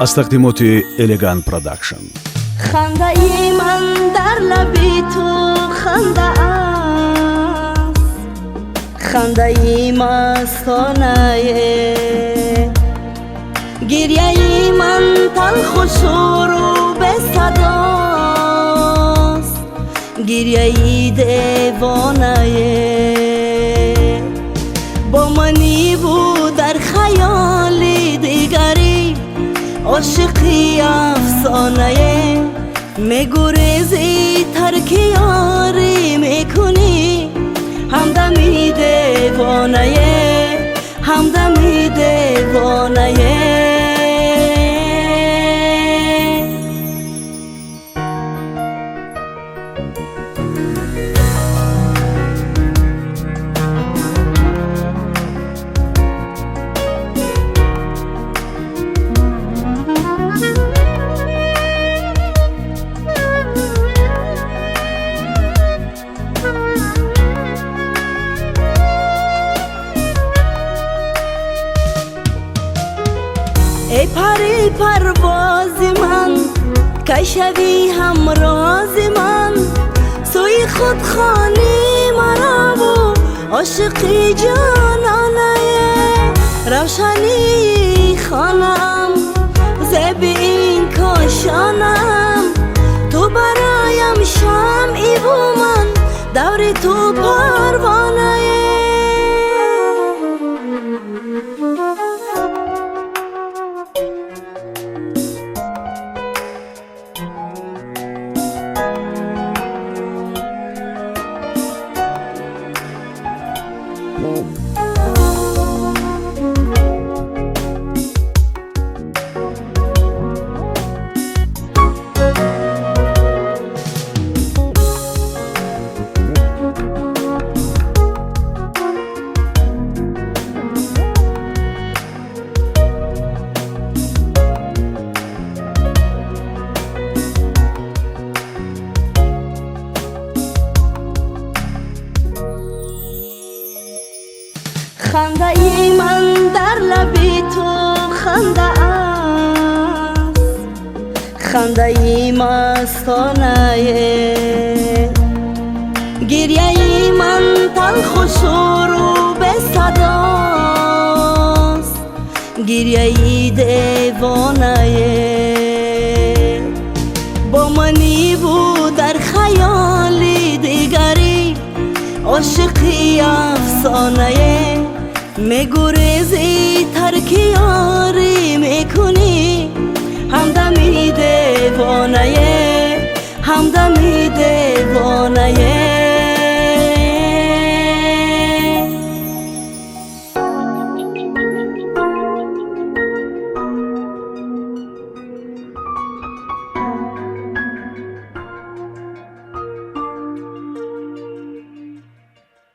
از تقدیمات الگان پروداکشن. خنده ای من در لبی تو خنده است، خنده ای مستانه، گریه ای من تلخ و شور و به صداست، گریه ای دیوانه. با منی بود در خیال دیگری، عاشقی افسانه، میگریزی ترک یاری میکنی، همدمی دیوانه، همدمی دیوانه. ای پری پرواز من، که شوی همراز من، سوی خود خانی مرا و عاشقی جانانه، روشنی خانم زیب این کاشانم، تو برایم شمعی و من دور تو پروانه. خنده ای من در لبی تو خنده است، خنده ای مستانه، گریه ای من تلخ و شور و به صداست، گریه ای دیوانه. با منی بود در خیال دیگری، عاشقی افسانه، میگوری